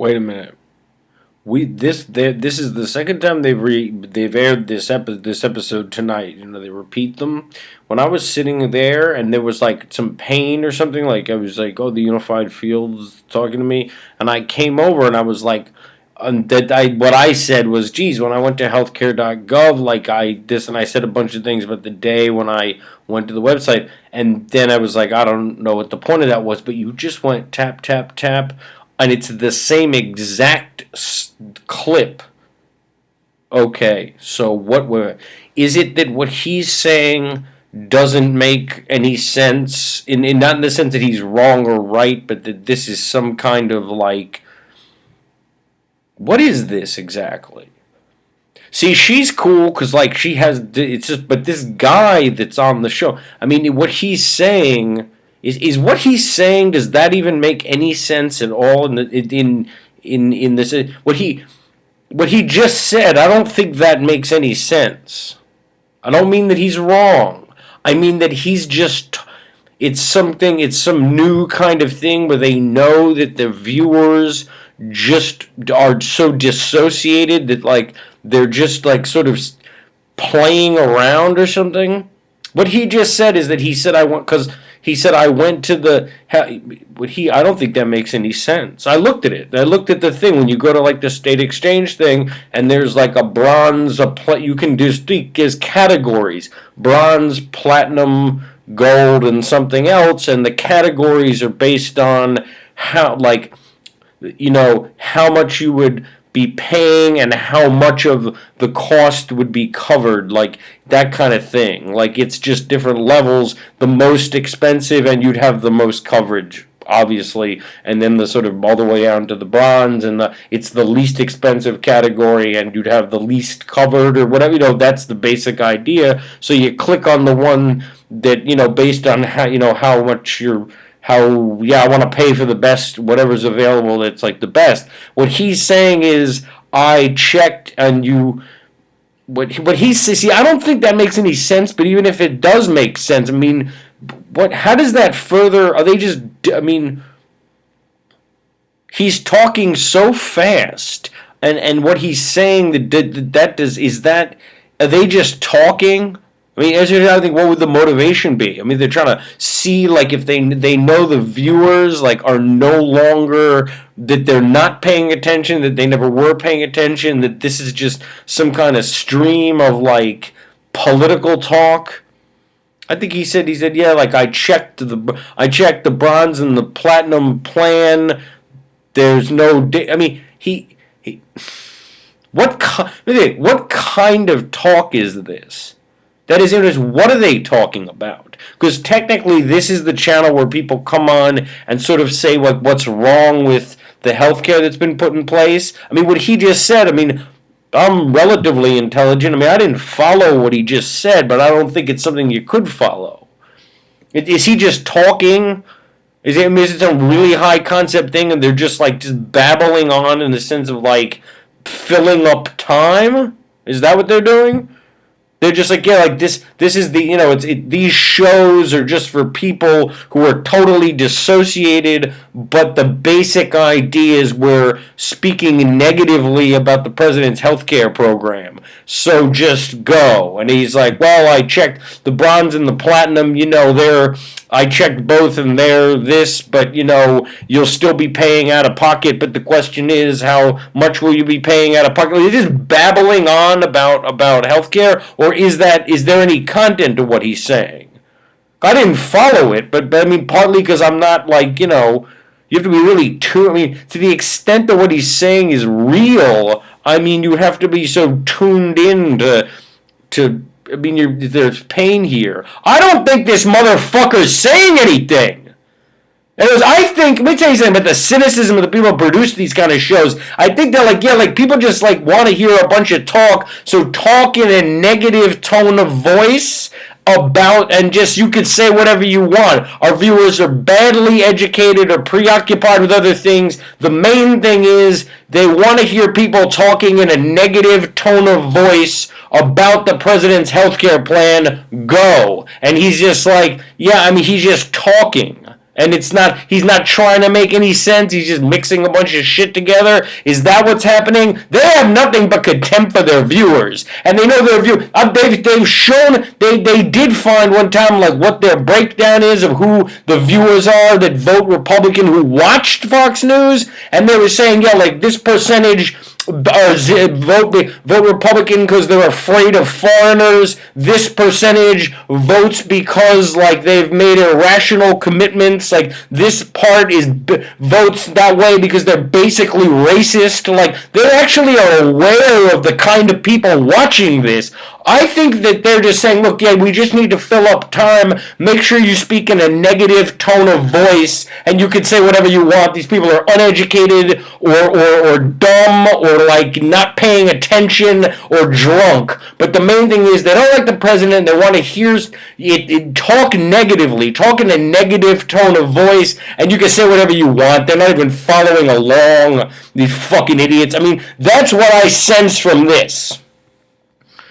Wait a minute. This is the second time they've aired this episode tonight. They repeat them. When I was sitting there and there was like some pain or something, like I was like, oh, the Unified Field's talking to me, and I came over and I was like, what I said was, geez, when I went to healthcare.gov, like I said a bunch of things about the day when I went to the website, and then I was like, I don't know what the point of that was, but you just went tap tap tap, and it's the same exact clip. Okay, so is it that what he's saying doesn't make any sense, in not in the sense that he's wrong or right, but that this is some kind of like, what is this exactly? See, she's cool because like she has, it's just, but this guy that's on the show, I mean, what he's saying is what he's saying. Does that even make any sense at all? In this, what he just said, I don't think that makes any sense. I don't mean that he's wrong. I mean that he's just, it's some new kind of thing where they know that the viewers just are so dissociated that like they're just like sort of playing around or something. What he just said is that he said I went to the. I don't think that makes any sense. I looked at it. I looked at the thing when you go to like the state exchange thing, and there's like a bronze, you can just think as categories: bronze, platinum, gold, and something else, and the categories are based on how how much you would be paying and how much of the cost would be covered, like that kind of thing. Like it's just different levels. The most expensive, and you'd have the most coverage, obviously, and then the sort of all the way down to the bronze, and it's the least expensive category, and you'd have the least covered or whatever. That's the basic idea. So you click on the one that based on how much you're. I want to pay for the best, whatever's available that's like the best. What he's saying is, I checked and what he's, see, I don't think that makes any sense, but even if it does make sense, I mean, how does that further, are they just, I mean, he's talking so fast, and what he's saying, are they just talking? I mean, I think, what would the motivation be? I mean, they're trying to see, like, if they know the viewers, like, are no longer, that they're not paying attention, that they never were paying attention, that this is just some kind of stream of, like, political talk. I think he said, yeah, like, I checked the bronze and the platinum plan. There's no, I mean, what kind of talk is this? That is, what are they talking about? Because technically, this is the channel where people come on and sort of say like what's wrong with the healthcare that's been put in place. I mean, what he just said. I mean, I'm relatively intelligent. I mean, I didn't follow what he just said, but I don't think it's something you could follow. Is he just talking? Is it some really high concept thing, and they're just babbling on in the sense of like filling up time? Is that what they're doing? They're just like, yeah, like this is the, these shows are just for people who are totally dissociated, but the basic idea is we're speaking negatively about the president's healthcare program. So just go. And he's like, well, I checked the bronze and the platinum, I checked both and they're this, but you'll still be paying out of pocket, but the question is, how much will you be paying out of pocket? Are you just babbling on about healthcare, or is there any content to what he's saying? I didn't follow it, but I mean, partly because I'm not you have to be really I mean, to the extent that what he's saying is real, I mean, you have to be so tuned in to I mean, there's pain here. I don't think this motherfucker's saying anything. Let me tell you something about the cynicism of the people who produce these kind of shows. I think they're people just want to hear a bunch of talk, so talk in a negative tone of voice about, and just, you can say whatever you want. Our viewers are badly educated or preoccupied with other things. The main thing is they want to hear people talking in a negative tone of voice about the president's healthcare plan. Go. And he's just he's just talking. And he's not trying to make any sense. He's just mixing a bunch of shit together. Is that what's happening? They have nothing but contempt for their viewers. And they know their they've shown, they did find one time like what their breakdown is of who the viewers are that vote Republican who watched Fox News. And they were saying, yeah, like this percentage vote Republican because they're afraid of foreigners. This percentage votes because like they've made irrational commitments. Like this part votes that way because they're basically racist. Like they actually are aware of the kind of people watching this. I think that they're just saying, look, yeah, we just need to fill up time. Make sure you speak in a negative tone of voice, and you can say whatever you want. These people are uneducated or dumb or like not paying attention or drunk. But the main thing is they don't like the president. They want to hear it talk negatively, talk in a negative tone of voice, and you can say whatever you want. They're not even following along. These fucking idiots. I mean, that's what I sense from this.